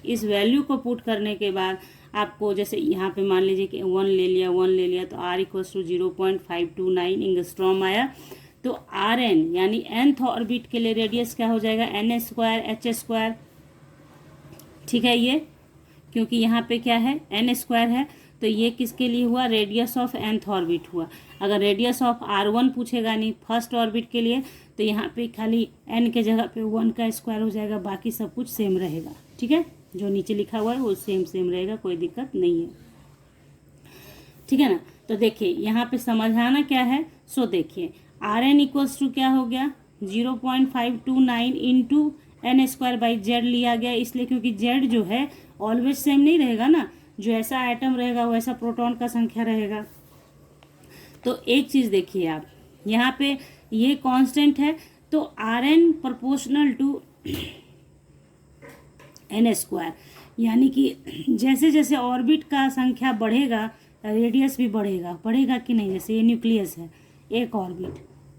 इस वैल्यू को पुट करने के बाद आपको, जैसे यहाँ पे मान लीजिए कि 1 ले लिया, 1 ले लिया, तो r इक्वल्स टू 0.529 एंगस्ट्रॉम आया। तो Rn यानी nth ऑर्बिट के लिए रेडियस क्या हो जाएगा, n²h²। ठीक है, ये क्योंकि यहाँ पे क्या है, n² है, तो ये किसके लिए हुआ, रेडियस ऑफ nth ऑर्बिट हुआ। अगर रेडियस ऑफ r1 पूछेगा नहीं फर्स्ट ऑर्बिट के लिए, तो यहाँ पे खाली n के जगह पे 1 का स्क्वायर हो जाएगा, बाकी सब कुछ सेम रहेगा। ठीक है, जो नीचे लिखा हुआ है वो सेम रहेगा, कोई दिक्कत नहीं है। ठीक है ना। तो देखिए यहाँ पे समझाना क्या है, सो देखिए Rn इक्वल्स टू क्या हो गया, 0.529 इंटू n²/z लिया गया, इसलिए क्योंकि z जो है ऑलवेज सेम नहीं रहेगा ना, जो ऐसा एटम रहेगा वैसा प्रोटॉन का संख्या रहेगा। तो एक चीज देखिए आप, यहाँ पे ये कांस्टेंट है, तो Rn प्रोपोर्शनल टू n², यानी कि जैसे जैसे ऑर्बिट का संख्या बढ़ेगा रेडियस भी बढ़ेगा कि नहीं। जैसे ये न्यूक्लियस है, एक ऑर्बिट,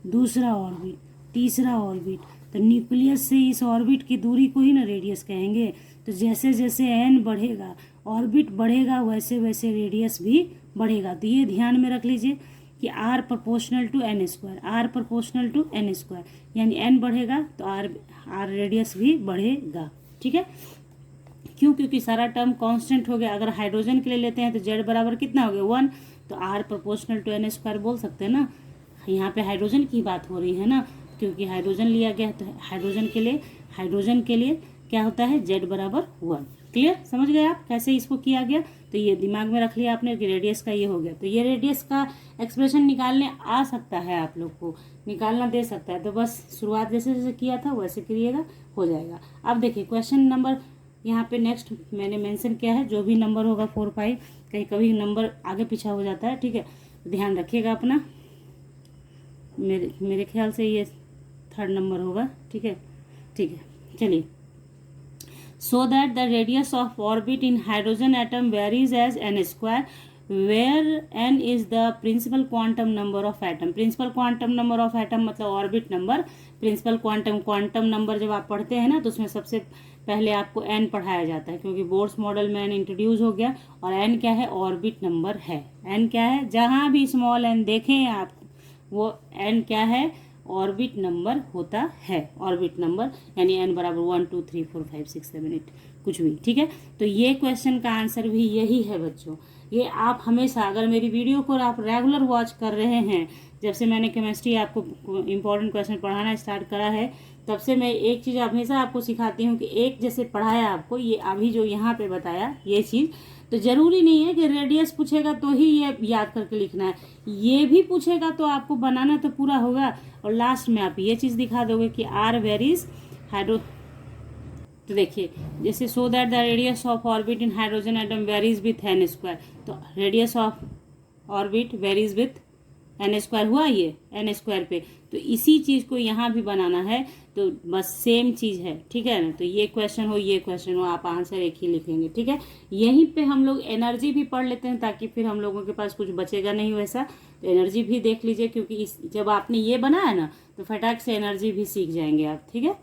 दूसरा ऑर्बिट, तीसरा ऑर्बिट, तो न्यूक्लियस से इस ऑर्बिट की दूरी को ही ना रेडियस कहेंगे। तो जैसे जैसे n बढ़ेगा, ऑर्बिट बढ़ेगा, वैसे वैसे रेडियस भी बढ़ेगा। तो ये ध्यान में रख लीजिए कि r proportional to n², r proportional to n², यानी n बढ़ेगा तो r रेडियस भी बढ़ेगा। ठीक है, क्यों, क्योंकि सारा टर्म कांस्टेंट हो गया। अगर हाइड्रोजन के लिए लेते हैं तो z बराबर कितना हो गया, 1, तो r प्रोपोर्शनल टू n² बोल सकते हैं ना। यहाँ पे हाइड्रोजन की बात हो रही है ना, क्योंकि हाइड्रोजन लिया गया, तो हाइड्रोजन के लिए क्या होता है, z बराबर 1। क्लियर, समझ गए आप कैसे इसको किया गया। तो ये दिमाग में रख लिया आपने कि रेडियस का ये हो गया। तो ये रेडियस का एक्सप्रेशन निकालने आ सकता है, आप लोग को निकालना दे सकता है। तो बस शुरुआत जैसे जैसे किया था वैसे करिएगा, हो जाएगा। अब देखिए क्वेश्चन नंबर यहाँ पे नेक्स्ट मैंने मेंशन किया है, जो भी नंबर होगा 4 5, कहीं कभी नंबर आगे पीछा हो जाता है। ठीक है, ध्यान रखिएगा अपना। मेरे ख्याल से ये 3rd नंबर होगा। ठीक है, चलिए। So that the radius of orbit in hydrogen atom varies as n², where n is the principal quantum number of atom। principal quantum number of atom मतलब orbit number. Principal quantum number जब आप पढ़ते हैं ना, तो उसमें सबसे पहले आपको n पढ़ाया जाता है, क्योंकि बोर्ड्स मॉडल में n इंट्रोड्यूस हो गया। और n क्या है, ऑर्बिट नंबर है। n क्या है, जहाँ भी स्मॉल n देखें आप, वो n क्या है, ऑर्बिट नंबर होता है। ऑर्बिट नंबर यानी n बराबर 1 2 3 4 5 6 7 8 कुछ भी। ठीक है, तो ये क्वेश्चन का आंसर भी यही है बच्चों। ये आप हमेशा, अगर मेरी वीडियो को आप रेगुलर वॉच कर रहे हैं, जब से मैंने केमिस्ट्री आपको इम्पोर्टेंट क्वेश्चन पढ़ाना स्टार्ट करा है, तब से मैं एक चीज़ हमेशा आपको सिखाती हूँ कि एक जैसे पढ़ाया आपको, ये अभी जो यहाँ पे बताया ये चीज़, तो ज़रूरी नहीं है कि रेडियस पूछेगा तो ही ये याद करके लिखना है, ये भी पूछेगा तो आपको बनाना तो पूरा होगा। और लास्ट में आप ये चीज़ दिखा दोगे कि r वेरीज हाइड्रो। तो देखिए जैसे so that the radius of orbit in hydrogen atom varies with n², तो radius of orbit varies with n² हुआ ये n² पे। तो इसी चीज़ को यहाँ भी बनाना है, तो बस सेम चीज़ है। ठीक है ना, तो ये क्वेश्चन हो, आप आंसर एक ही लिखेंगे। ठीक है, यहीं पे हम लोग एनर्जी भी पढ़ लेते हैं, ताकि फिर हम लोगों के पास कुछ बचेगा नहीं वैसा। तो एनर्जी भी देख लीजिए, क्योंकि जब आपने ये बनाया ना, तो फटाक से एनर्जी भी सीख जाएंगे आप। ठीक है,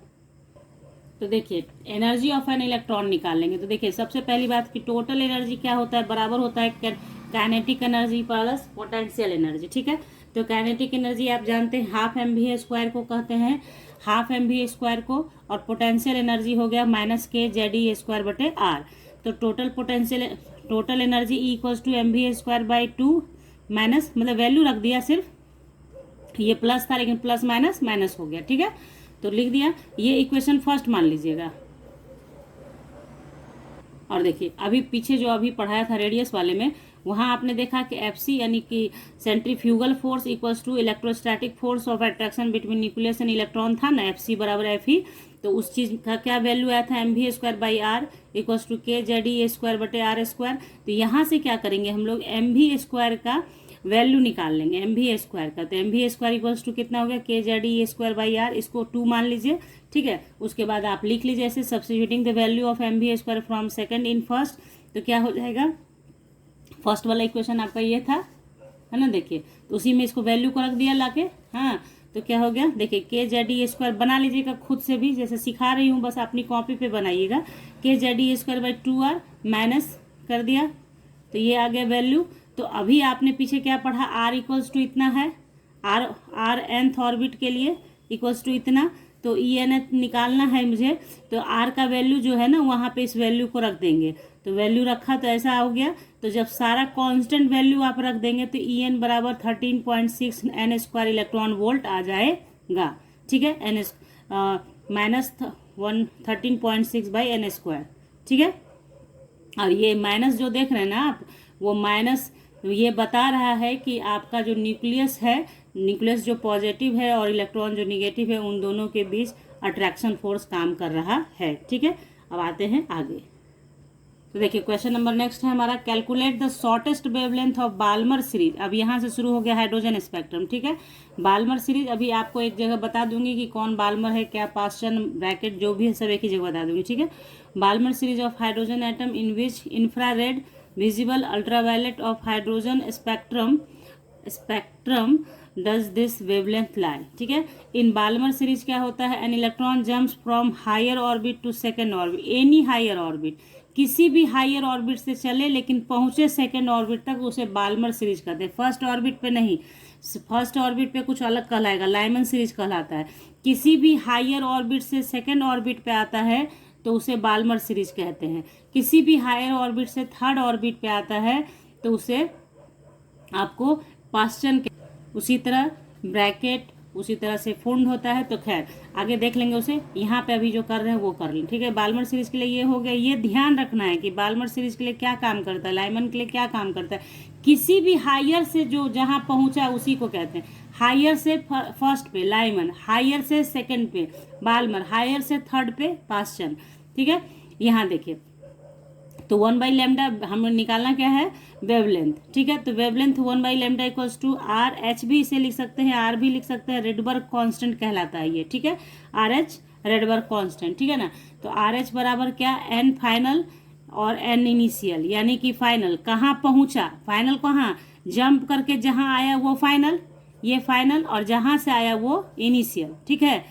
तो देखिए एनर्जी ऑफ एन इलेक्ट्रॉन निकाल लेंगे। तो देखिए सबसे पहली बात कि टोटल एनर्जी क्या होता है, बराबर होता है kinetic energy plus potential energy. ठीक है, तो काइनेटिक एनर्जी आप जानते हैं ½ mv² को कहते हैं, ½ mv² को, और पोटेंशियल एनर्जी हो गया -kZe² बटे r। तो total energy E = mv²/2 minus, मतलब वैल्यू रख दिया सिर्फ ये प्लस था लेकिन प्लस माइनस माइनस हो गया, ठीक है। तो लिख दिया, ये इक्वेशन फर्स्ट मान लीजिएगा। और देखिए अभी पीछे जो अभी पढ़ाया था रेडियस वाले में, वहां आपने देखा कि एफसी यानी कि centrifugal force equals to electrostatic force of attraction between nucleus and electron था ना, एफसी बराबर एफ ई। तो उस चीज का क्या वैल्यू आया था, m v square by r equals to k Z e square बटे आर स्क्वायर। तो यहाँ से क्या करेंगे हम लोग, एम वी स्क्वायर का वैल्यू निकाल लेंगे, एम वी स्क्वायर का। तो m v square equals to कितना हो गया, k Z e square by r, इसको 2 मान लीजिए, ठीक है। उसके बाद आप लिख लीजिए ऐसे, substituting the value of m v square from second in first. तो क्या हो जाएगा, फर्स्ट वाला इक्वेशन आपका ये था, है ना। देखिए तो उसी में इसको वैल्यू को रख दिया लाके, हाँ। तो क्या हो गया, देखिए के जेड ई स्क्वायर बना लीजिएगा खुद से भी, जैसे सिखा रही हूँ, बस अपनी कॉपी पे बनाइएगा। के Z e square by 2r minus कर दिया, तो ये आ गया वैल्यू। तो अभी आपने पीछे क्या पढ़ा, आर इक्वल्स टू इतना है, आर nth ऑर्बिट के लिए इक्वल्स टू इतना। तो ई एन एथ निकालना है मुझे, तो आर का वैल्यू जो है ना वहाँ पे इस वैल्यू को रख देंगे। तो वैल्यू रखा तो ऐसा हो गया। तो जब सारा कांस्टेंट वैल्यू आप रख देंगे तो ई एन बराबर 13.6 एन स्क्वायर इलेक्ट्रॉन वोल्ट आ जाएगा, ठीक है। N minus 13.6 by n square, ठीक है। और ये माइनस जो देख रहे हैं ना आप, वो माइनस ये बता रहा है कि आपका जो न्यूक्लियस है, न्यूक्लियस जो पॉजिटिव है और इलेक्ट्रॉन जो निगेटिव है, उन दोनों के बीच अट्रैक्शन फोर्स काम कर रहा है, ठीक है। अब आते हैं आगे। तो देखिए क्वेश्चन नंबर नेक्स्ट है हमारा, calculate the shortest wavelength of Balmer series. अब यहाँ से शुरू हो गया हाइड्रोजन स्पेक्ट्रम, ठीक है। बाल्मर सीरीज अभी आपको एक जगह बता दूंगी कि कौन बाल्मर है, क्या पास्टन ब्रैकेट जो भी है सब एक ही जगह बता दूंगी, ठीक है। Balmer series of hydrogen atom in which infrared visible ultraviolet of hydrogen spectrum does this wavelength lie, ठीक है। इन बाल्मर सीरीज क्या होता है, an electron jumps from higher orbit to second orbit, any higher orbit, किसी भी higher orbit से चले लेकिन पहुंचे सेकेंड ऑर्बिट तक, उसे बाल्मर सीरीज कहते हैं। फर्स्ट ऑर्बिट पे नहीं, फर्स्ट ऑर्बिट पे कुछ अलग कहलाएगा, लाइमन सीरीज कहलाता है। किसी भी हायर ऑर्बिट से सेकेंड ऑर्बिट पे आता है तो उसे बाल्मर सीरीज कहते हैं। किसी भी हायर ऑर्बिट से थर्ड ऑर्बिट पे आता है तो उसे आपको पास्टन, उसी तरह ब्रैकेट उसी तरह से फुंड होता है। तो खैर आगे देख लेंगे उसे, यहाँ पे अभी जो कर रहे हैं वो कर लें, ठीक है। बाल्मर सीरीज के लिए ये हो गया। ये ध्यान रखना है कि बाल्मर सीरीज के लिए क्या काम करता है, लाइमन के लिए क्या काम करता है। किसी भी हायर से जो जहाँ पहुँचा उसी को कहते हैं। हायर से फर्स्ट पे लाइमन, हायर से सेकंड पे बाल्मर, हायर से थर्ड पे पास्टन, ठीक है। यहाँ देखिए तो 1/λ हमें निकालना क्या है, वेवलेंथ, ठीक है। तो wavelength 1/λ equals to R H भी इसे लिख सकते हैं, आर भी लिख सकते हैं, रेडबर्ग कांस्टेंट कहलाता है ये, ठीक है। आर एच रेडबर्ग कांस्टेंट, ठीक है ना। तो आर एच बराबर क्या, एन फाइनल और एन इनिशियल, यानी कि फाइनल कहाँ पहुंचा, फाइनल कहाँ, जंप करके जहाँ आया वो फाइनल, ये फाइनल, और जहाँ से आया वो इनिशियल, ठीक है।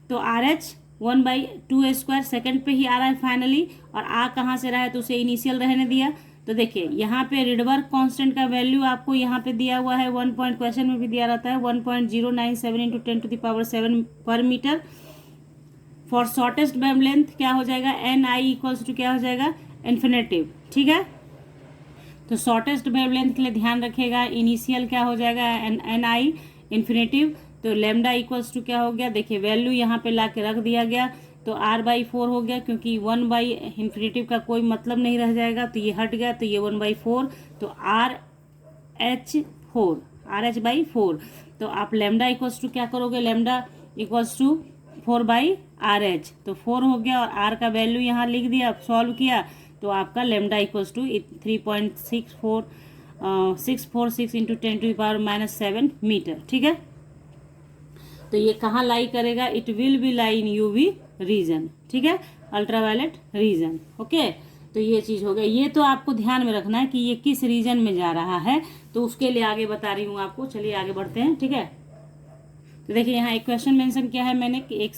तो आर एच 1/2 स्क्वायर सेकेंड पे ही आ रहा है फाइनली, और आ कहाँ से रहा है तो उसे इनिशियल रहने दिया। तो देखिए यहाँ पे रिडबर्ग कांस्टेंट का वैल्यू आपको यहाँ पे दिया हुआ है, 1 पॉइंट क्वेश्चन में भी दिया रहता है, 1.097 इंटू 10⁻7 पर मीटर। फॉर शॉर्टेस्ट वेवलेंथ क्या हो जाएगा, एन आई इक्वल्स टू क्या हो जाएगा, इन्फिनेटिव, ठीक है। तो शॉर्टेस्ट वेवलेंथ के लिए ध्यान रखिएगा, इनिशियल क्या हो जाएगा, एन आई इन्फिनेटिव। तो लेमडा इक्वल्स टू क्या हो गया, देखिए वैल्यू यहाँ पे ला के रख दिया गया। तो r/4 हो गया, क्योंकि 1/इन्फिनेटिव का कोई मतलब नहीं रह जाएगा, तो ये हट गया, तो ये 1/4। तो RH/4 तो आप लेमडा इक्वल्स टू क्या करोगे, लेमडा इक्वल्स टू 4/RH। तो 4 हो गया, और r का वैल्यू यहाँ लिख दिया, सॉल्व किया, तो आपका lambda equals to 3.646 into 10⁻⁻7 metre, ठीक है। तो ये कहाँ लाई करेगा, it will be lie in UV region, ठीक है, अल्ट्रावायलेट रीजन, ओके। तो ये चीज़ हो गई, ये तो आपको ध्यान में रखना है कि ये किस रीजन में जा रहा है, तो उसके लिए आगे बता रही हूँ आपको। चलिए आगे बढ़ते हैं, ठीक है। तो देखिए यहाँ एक क्वेश्चन मेंशन किया है मैंने कि एक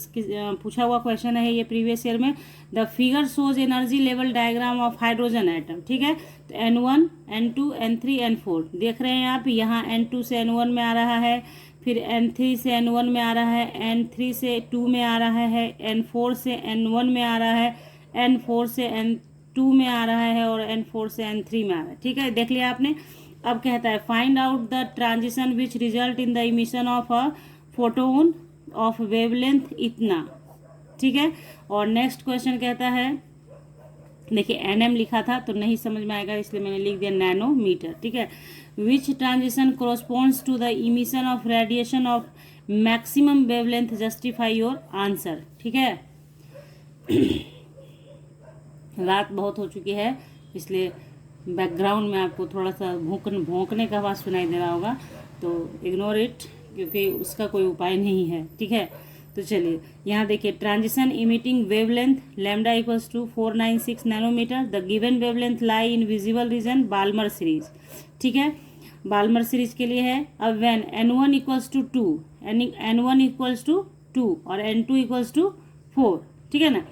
पूछा हुआ क्वेश्चन है ये प्रीवियस ईयर में, the figure shows energy level diagram of hydrogen atom, ठीक है। तो N1 N2 N3 N4 देख रहे हैं आप, यहाँ N2 से N1 में आ रहा है, फिर N3 से N1 में आ रहा है, N3 से 2 में आ रहा है, N4 से N1 में आ रहा है, N4 से N2 में आ रहा है, और N4 से N3 में आ रहा है, ठीक है। देख लिया आपने। अब कहता है find out the transition which result in the emission of a photon of wavelength इतना, ठीक है। और नेक्स्ट क्वेश्चन कहता है, देखिए एनएम लिखा था तो नहीं समझ में आएगा इसलिए मैंने लिख दिया नैनोमीटर, ठीक है। Which transition corresponds to the emission of radiation of maximum wavelength, justify your answer, ठीक है। रात बहुत हो चुकी है इसलिए बैकग्राउंड में आपको थोड़ा सा भौंकने का आवाज़ सुनाई दे रहा होगा, तो इग्नोर इट, क्योंकि उसका कोई उपाय नहीं है, ठीक है। तो चलिए यहाँ देखिए, transition emitting wavelength lambda equals to 496 nanometre, the given wavelength lie in visible region, Balmer series, ठीक है। बाल्मर सीरीज के लिए है। अब when n1 equals to 2, n1 equals to 2 और n2 इक्वल्स टू 4, ठीक है ना।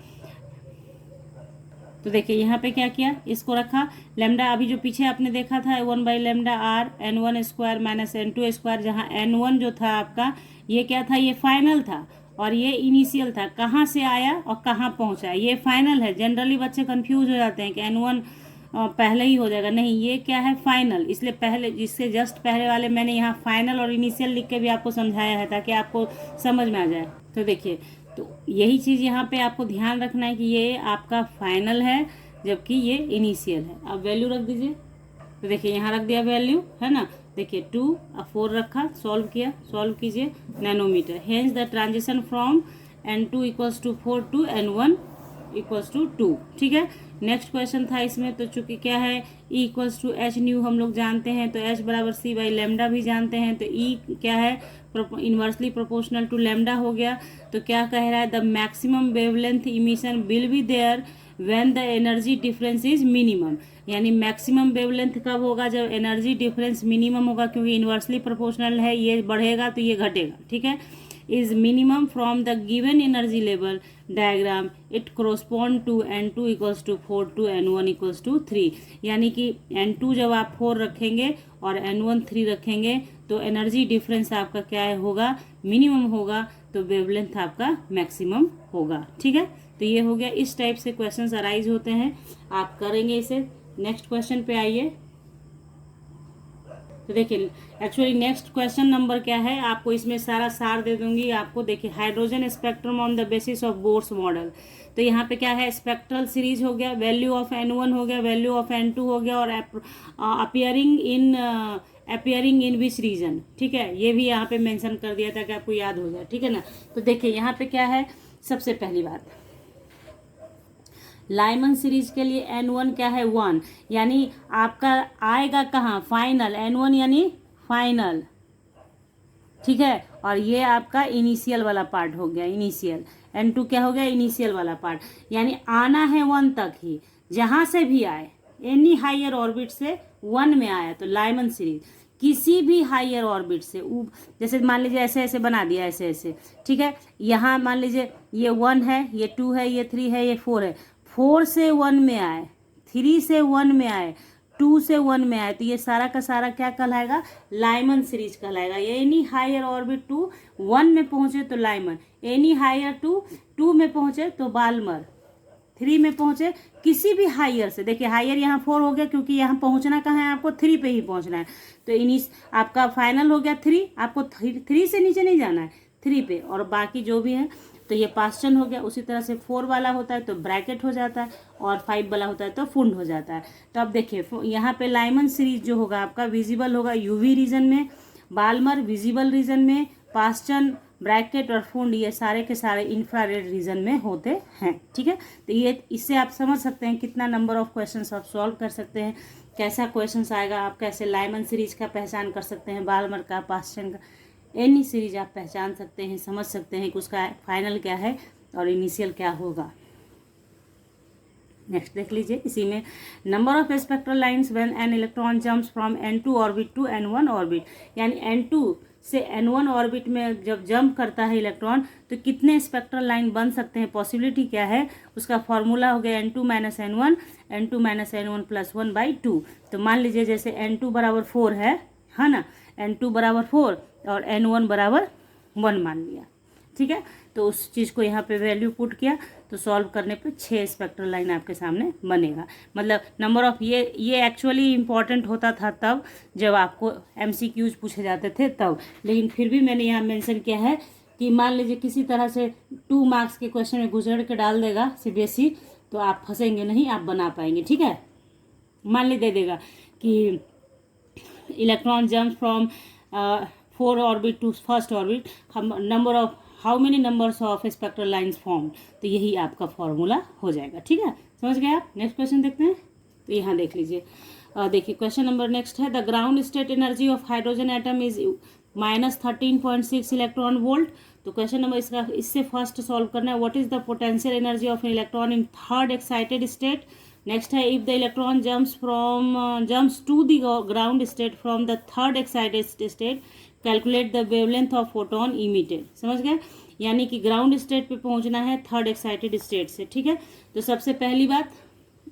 तो देखिए यहाँ पे क्या किया, इसको रखा लेमडा, अभी जो पीछे आपने देखा था 1 by lambda R n1 square minus n2 square, जहाँ n1 जो था आपका ये क्या था, ये फाइनल था और ये इनिशियल था, कहाँ से आया और कहाँ पहुँचा, ये फाइनल है। जनरली बच्चे कंफ्यूज हो जाते हैं कि n1 पहले ही हो जाएगा, नहीं, ये क्या है, फाइनल, इसलिए पहले, जिससे जस्ट पहले वाले मैंने यहाँ फाइनल और इनिशियल लिख के भी आपको समझाया है ताकि आपको समझ में आ जाए। तो देखिए, तो यही चीज़ यहाँ पे आपको ध्यान रखना है कि ये आपका फाइनल है जबकि ये इनिशियल है। अब वैल्यू रख दीजिए, तो देखिए यहाँ रख दिया वैल्यू, है ना। देखिए 2 और 4 रखा, सॉल्व किया, सॉल्व कीजिए, nanometre. Hence the transition from n2 equals to 4 to n1 equals to 2, ठीक है। नेक्स्ट क्वेश्चन था इसमें, तो चूंकि क्या है, E equals to h nu हम लोग जानते हैं, तो H बराबर C बाई लेमडा भी जानते हैं, तो E क्या है, इन्वर्सली प्रोपोर्शनल टू लेमडा हो गया। तो क्या कह रहा है, the maximum wavelength emission will be there when the energy difference is minimum, यानी मैक्सिमम वेवलेंथ कब होगा, जब एनर्जी डिफरेंस मिनिमम होगा, क्योंकि इन्वर्सली प्रोपोर्शनल है, ये बढ़ेगा तो ये घटेगा, ठीक है। Is minimum from the given energy level diagram, it correspond to n2 equals to 4 to n1 equals to 3, यानी कि n2 जब आप 4 रखेंगे और n1 3 रखेंगे तो एनर्जी डिफरेंस आपका क्या होगा, मिनिमम होगा, तो वेवलेंथ आपका मैक्सिमम होगा, ठीक है। तो ये हो गया, इस टाइप से क्वेश्चंस अराइज होते हैं, आप करेंगे इसे। नेक्स्ट क्वेश्चन पे आइए। तो देखिए एक्चुअली नेक्स्ट क्वेश्चन नंबर क्या है, आपको इसमें सारा सार दे दूंगी आपको। देखिए hydrogen spectrum on the basis of Bohr's model, तो यहाँ पे क्या है, स्पेक्ट्रल सीरीज हो गया, वैल्यू ऑफ n1 हो गया, वैल्यू ऑफ n2 हो गया, और अपियरिंग इन विच रीजन, ठीक है, ये भी यहाँ पे मेंशन कर दिया ताकि आपको याद हो जाए, ठीक है ना। तो देखिए यहाँ पे क्या है, सबसे पहली बात, लाइमन सीरीज के लिए n1 क्या है, 1, यानी आपका आएगा कहाँ, फाइनल, n1 यानी फाइनल, ठीक है। और ये आपका इनिशियल वाला पार्ट हो गया, इनिशियल, n2 क्या हो गया, इनिशियल वाला पार्ट, यानी आना है 1 तक ही, जहाँ से भी आए, एनी हायर ऑर्बिट से 1 में आया तो लाइमन सीरीज, किसी भी हायर ऑर्बिट से, जैसे मान लीजिए ऐसे ऐसे बना दिया, ऐसे ऐसे, ठीक है। यहाँ मान लीजिए ये 1 है, ये 2 है, ये 3 है, ये 4 है, 4 से 1 में आए, 3 से 1 में आए, 2 से 1 में आए, तो ये सारा का सारा क्या कहलाएगा, लाइमन सीरीज कहलाएगा। एनी हायर ऑर्बिट टू 1 में पहुंचे तो लाइमन, एनी हायर टू 2 में पहुंचे तो बाल्मर, 3 में पहुंचे किसी भी हायर से, देखिए हायर यहाँ 4 हो गया क्योंकि यहाँ पहुंचना कहाँ है, आपको 3 पे ही पहुंचना है, तो आपका फाइनल हो गया 3, आपको 3 से नीचे नहीं जाना है, 3 पे, और बाकी जो भी है, तो ये पास्चन हो गया। उसी तरह से 4 वाला होता है तो ब्रैकेट हो जाता है, और 5 वाला होता है तो फुंड हो जाता है। तो अब देखिए यहाँ पे लाइमन सीरीज जो होगा आपका विजिबल होगा यूवी रीजन में, बाल्मर विजिबल रीजन में, पास्चन, ब्रैकेट और फुंड ये सारे के सारे इंफ्रारेड रीजन में होते हैं, ठीक है। तो ये इससे आप समझ सकते हैं कितना नंबर ऑफ क्वेश्चंस आप सॉल्व कर सकते हैं, कैसा क्वेश्चंस आएगा, आप कैसे लाइमन सीरीज का पहचान कर सकते हैं, बाल्मर का, पास्चन का, एनी सीरीज आप पहचान सकते हैं, समझ सकते हैं कि उसका फाइनल क्या है और इनिशियल क्या होगा। नेक्स्ट देख लीजिए, इसी में number of spectral lines when an electron jumps from n2 orbit to n1 orbit, यानी n2 से n1 ऑर्बिट में जब जंप करता है इलेक्ट्रॉन तो कितने स्पेक्ट्रल लाइन बन सकते हैं, पॉसिबिलिटी क्या है, उसका फॉर्मूला हो गया n2 माइनस n1 प्लस 1/2। तो मान लीजिए जैसे n2 बराबर 4 है ना, n2 बराबर 4 और n1 बराबर 1 मान लिया, ठीक है। तो उस चीज़ को यहाँ पे वैल्यू पुट किया तो सॉल्व करने पे 6 स्पेक्ट्रल लाइन आपके सामने बनेगा। मतलब नंबर ऑफ ये एक्चुअली इम्पॉर्टेंट होता था तब जब आपको MCQs पूछे जाते थे तब, लेकिन फिर भी मैंने यहाँ मेंशन किया है कि मान लीजिए किसी तरह से 2 मार्क्स के क्वेश्चन में गुजर के डाल देगा CBSE तो आप फंसेंगे नहीं, आप बना पाएंगे। ठीक है, मान ली दे देगा कि electron jump from 4 orbit to first orbit, number of how many numbers of spectral lines form, तो यही आपका फॉर्मूला हो जाएगा। ठीक है, समझ गए आप। नेक्स्ट क्वेश्चन देखते हैं। तो यहाँ देख लीजिए, देखिए क्वेश्चन नंबर नेक्स्ट है, the ground state energy of hydrogen atom is -13.6 electron volt. तो क्वेश्चन नंबर इससे फर्स्ट सॉल्व करना है, what is the potential energy of an electron in third excited state. Next है, if the electron jumps to the ground state from the third excited state, calculate the wavelength of photon emitted. समझ गए, यानी कि ground state पे पहुंचना है third excited state से। ठीक है, तो सबसे पहली बात,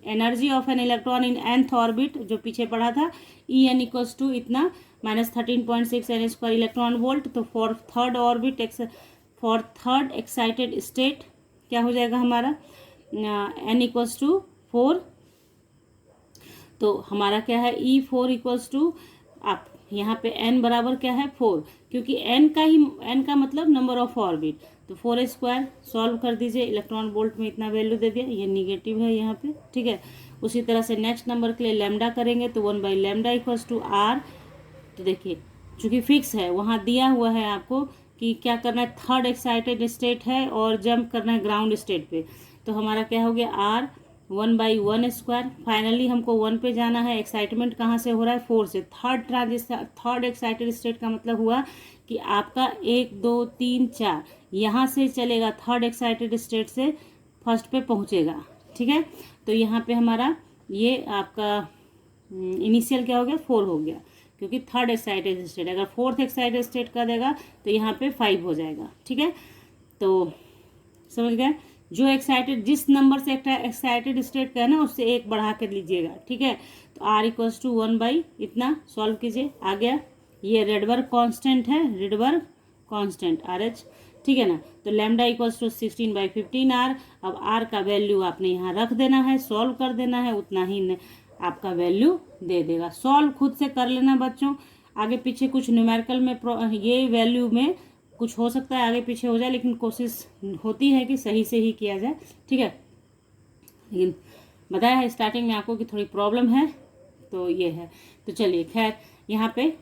energy of an electron in nth orbit जो पीछे पढ़ा था, En इक्वल्स टू इतना -13.6 n² इलेक्ट्रॉन वोल्ट। तो for third orbit for third excited state क्या हो जाएगा हमारा, n इक्वल्स टू 4। तो हमारा क्या है, E4 इक्वल्स टू, आप यहाँ पे n बराबर क्या है 4, क्योंकि n का मतलब नंबर ऑफ ऑर्बिट, तो 4² सॉल्व कर दीजिए। इलेक्ट्रॉन वोल्ट में इतना वैल्यू दे दिया, ये निगेटिव है यहाँ पे। ठीक है, उसी तरह से नेक्स्ट नंबर के लिए लैम्डा करेंगे तो 1/λ इक्वल्स टू r। तो देखिए चूंकि फिक्स है, वहाँ दिया हुआ है आपको कि क्या करना है, थर्ड एक्साइटेड स्टेट है और जंप करना है ग्राउंड स्टेट पे, तो हमारा क्या हो गया r 1/1²। फाइनली हमको 1 पे जाना है, एक्साइटमेंट कहाँ से हो रहा है, 4 से। थर्ड एक्साइटेड स्टेट का मतलब हुआ कि आपका 1 2 3 4 यहाँ से चलेगा, थर्ड एक्साइटेड स्टेट से फर्स्ट पे पहुँचेगा। ठीक है, तो यहाँ पे हमारा ये आपका इनिशियल क्या हो गया, 4 हो गया, क्योंकि थर्ड एक्साइटेड स्टेट, अगर फोर्थ एक्साइटेड स्टेट का देगा तो यहाँ पे 5 हो जाएगा। ठीक है, तो समझ गए, जो एक्साइटेड जिस नंबर से एक्साइटेड स्टेट का है ना उससे 1 बढ़ा कर लीजिएगा। ठीक है, तो r इक्वल्स टू 1 इतना सॉल्व कीजिए, आ गया। ये रेडबर्ग कांस्टेंट है, रेडबर्ग कांस्टेंट RH। ठीक है ना, तो लैम्डा इक्वल्स टू 16/15r। अब r का वैल्यू आपने यहाँ रख देना है, सॉल्व कर देना है, उतना ही आपका वैल्यू दे देगा। सॉल्व खुद से कर लेना बच्चों, आगे पीछे कुछ न्यूमेरिकल में ये वैल्यू में कुछ हो सकता है आगे पीछे हो जाए, लेकिन कोशिश होती है कि सही से ही किया जाए। ठीक है, लेकिन बताया है स्टार्टिंग में आपको कि थोड़ी प्रॉब्लम है, तो ये है। तो चलिए खैर, यहाँ पे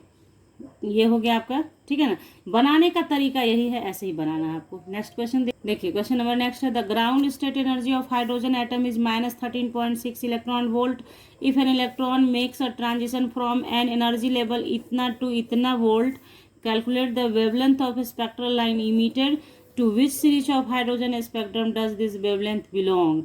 ये हो गया आपका। ठीक है ना, बनाने का तरीका यही है, ऐसे ही बनाना है आपको। नेक्स्ट क्वेश्चन देखिए, क्वेश्चन नंबर नेक्स्ट है, the ground state energy of hydrogen atom is -13.6 electron volt. If an electron makes a transition from an energy level इतना टू इतना volt, calculate the wavelength of a spectral line emitted, to which series of hydrogen spectrum does this wavelength belong।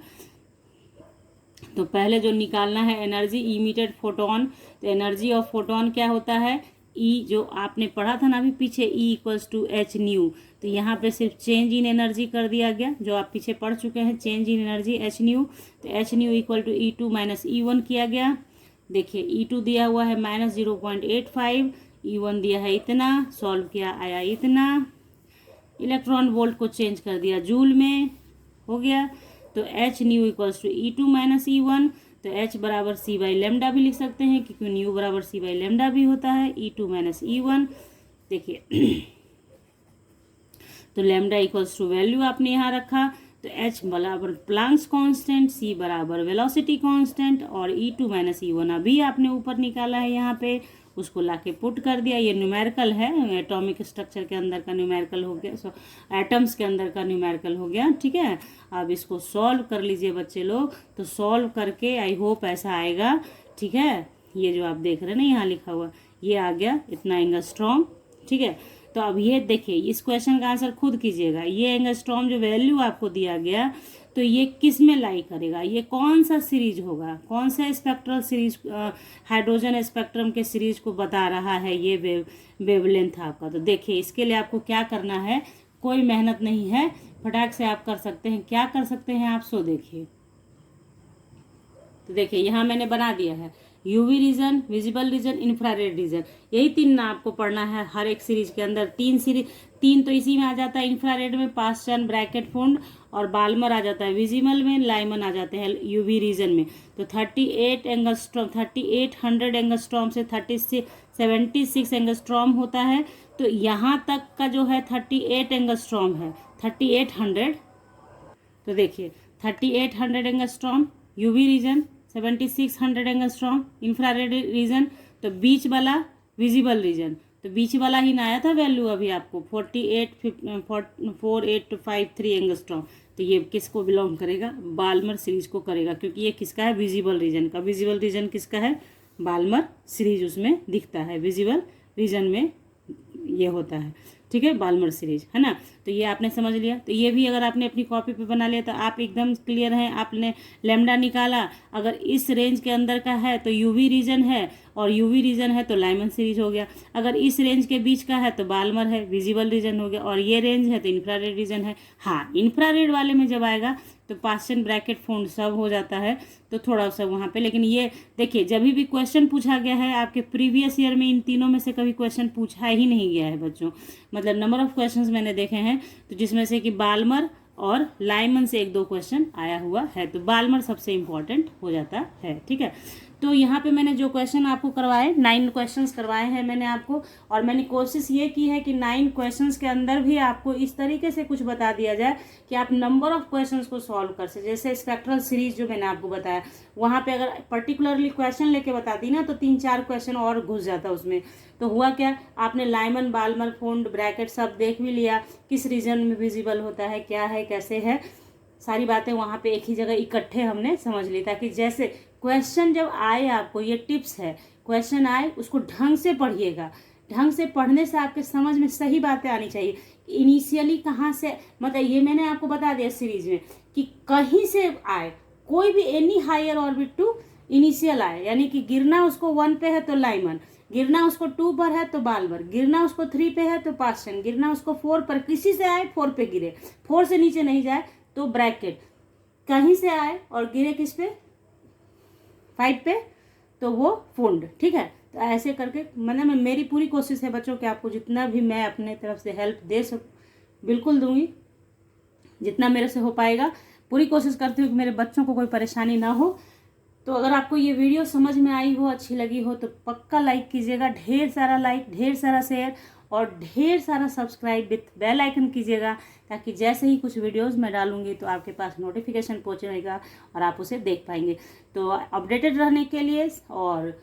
तो पहले जो निकालना है energy emitted photon, तो energy of photon क्या होता है, E जो आपने पढ़ा था ना अभी पीछे, E equals to h nu. तो यहाँ पे सिर्फ चेंज इन एनर्जी कर दिया गया, जो आप पीछे पढ़ चुके हैं, change in energy h nu. तो h nu equal to E2 - E1 किया गया। देखिए E2 दिया हुआ है -0.85, E1 दिया है इतना, सॉल्व किया आया इतना, इलेक्ट्रॉन वोल्ट को चेंज कर दिया जूल में, हो गया। तो h new equals to E2 - E1। तो h बराबर c/λ भी लिख सकते हैं, क्योंकि न्यू बराबर c/λ भी होता है, E2 - E1। देखिए तो लैम्डा इक्वल्स टू वैल्यू आपने यहाँ रखा, तो h बराबर प्लांक्स कांस्टेंट, c बराबर वेलोसिटी कांस्टेंट, और E2 - E1 अभी आपने ऊपर निकाला है यहाँ पे, उसको लाके पुट कर दिया। ये न्यूमेरिकल है, एटॉमिक स्ट्रक्चर के अंदर का न्यूमेरिकल हो गया, एटम्स के अंदर का न्यूमेरिकल हो गया। ठीक है, अब इसको सॉल्व कर लीजिए बच्चे लोग। तो सॉल्व करके आई होप ऐसा आएगा। ठीक है, ये जो आप देख रहे हैं ना यहाँ लिखा हुआ, ये आ गया इतना एंगस्ट्रॉम। ठीक है, तो अब ये देखिए, इस क्वेश्चन का आंसर खुद कीजिएगा। ये एंगस्ट्रॉम जो वैल्यू आपको दिया गया, तो ये किस में लाई करेगा, ये कौन सा सीरीज होगा, कौन सा स्पेक्ट्रल सीरीज, हाइड्रोजन स्पेक्ट्रम के सीरीज को बता रहा है ये वेवलेंथ आपका। तो देखिए, इसके लिए आपको क्या करना है, कोई मेहनत नहीं है, फटाक से आप कर सकते हैं। क्या कर सकते हैं आप, सो देखिए। तो देखिए यहाँ मैंने बना दिया है, UV region, visible region, infrared region, यही 3 ना आपको पढ़ना है हर एक सीरीज के अंदर। 3 तो इसी में आ जाता है, इंफ्रारेड में पास्चन, ब्रैकेट फूड और बाल्मर आ जाता है, विजिबल में लाइमन आ जाते हैं यूवी रीजन में। तो 3800 एंगस्ट्रॉम से 76 एंगस्ट्रॉम होता है। तो यहाँ तक का जो है 38 एंगस्ट्रॉम है, 3800। तो देखिए 3800 angstrom UV region, 7600 angstrom infrared region, तो बीच वाला विजिबल रीजन। तो बीच वाला ही ना आया था वैल्यू अभी आपको 4853 एंगस्ट्रॉम। तो ये किसको बिलोंग करेगा? बाल्मर सीरीज को करेगा, क्योंकि ये किसका है? विजिबल रीजन का। विजिबल रीजन किसका है? बाल्मर सीरीज उसमें दिखता है, विजिबल रीजन में ये होता है, ठीक है, बाल्मर सीरीज, है ना। तो ये आपने समझ लिया। तो ये भी अगर आपने अपनी कॉपी पे बना लिया तो आप एकदम क्लियर हैं। आपने लैम्डा निकाला, अगर इस रेंज के अंदर का है तो यूवी रीजन है, और यूवी रीजन है तो लाइमन सीरीज हो गया। अगर इस रेंज के बीच का है तो बाल्मर है, विजिबल रीजन हो गया, और ये रेंज है तो इंफ्रारेड रीजन है। हाँ, इंफ्रारेड वाले में जब आएगा तो पास्चन, ब्रैकेट फूड सब हो जाता है, तो थोड़ा सा वहाँ पे। लेकिन ये देखिए, जब भी क्वेश्चन पूछा गया है आपके प्रीवियस ईयर में, इन तीनों में से कभी क्वेश्चन पूछा ही नहीं गया है बच्चों। मतलब नंबर ऑफ क्वेश्चंस मैंने देखे हैं, तो जिसमें से कि बाल्मर और लाइमन से 1-2 क्वेश्चन आया हुआ है। तो बाल्मर सबसे इम्पोर्टेंट हो जाता है, ठीक है। तो यहाँ पे मैंने जो क्वेश्चन आपको करवाए, 9 क्वेश्चंस करवाए हैं मैंने आपको, और मैंने कोशिश ये की है कि 9 क्वेश्चंस के अंदर भी आपको इस तरीके से कुछ बता दिया जाए कि आप नंबर ऑफ क्वेश्चंस को सॉल्व कर सके। जैसे स्पेक्ट्रल सीरीज जो मैंने आपको बताया, वहाँ पे अगर पर्टिकुलरली क्वेश्चन लेके बताती ना तो 3-4 क्वेश्चन और घुस जाता उसमें। तो हुआ क्या, आपने लाइमन, बाल्मर, फूड, ब्रैकेट सब देख भी लिया, किस रीजन में विजिबल होता है, क्या है, कैसे है, सारी बातें वहाँ पे एक ही जगह इकट्ठे हमने समझ ली, ताकि जैसे क्वेश्चन जब आए आपको, ये टिप्स है, क्वेश्चन आए उसको ढंग से पढ़िएगा। ढंग से पढ़ने से आपके समझ में सही बातें आनी चाहिए। इनिशियली कहाँ से, मतलब ये मैंने आपको बता दिया सीरीज में कि कहीं से आए, कोई भी any higher orbit to initial आए, यानी कि गिरना उसको 1 पे है तो लाइमन, गिरना उसको 2 पर है तो बाल्मर, गिरना उसको 3 पे है तो पास्चन, गिरना उसको 4 पर, किसी से आए 4 पे गिरे, 4 से नीचे नहीं जाए तो ब्रैकेट, कहीं से आए और गिरे किस पे, 5 पे, तो वो फूड, ठीक है। तो ऐसे करके मतलब मेरी पूरी कोशिश है बच्चों कि आपको जितना भी मैं अपने तरफ से हेल्प दे बिल्कुल दूंगी, जितना मेरे से हो पाएगा। पूरी कोशिश करती हूँ कि मेरे बच्चों को कोई परेशानी ना हो। तो अगर आपको ये वीडियो समझ में आई हो, अच्छी लगी हो, तो पक्का लाइक कीजिएगा, ढेर सारा लाइक, ढेर सारा शेयर और ढेर सारा सब्सक्राइब विथ बेल आइकन कीजिएगा, ताकि जैसे ही कुछ वीडियोस मैं डालूंगी तो आपके पास नोटिफिकेशन पहुंचेगा और आप उसे देख पाएंगे। तो अपडेटेड रहने के लिए और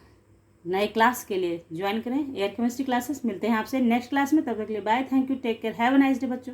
नए क्लास के लिए ज्वाइन करें एयर केमिस्ट्री क्लासेस। मिलते हैं आपसे नेक्स्ट क्लास में, तब तक के लिए bye, thank you, take care, have a nice day बच्चों।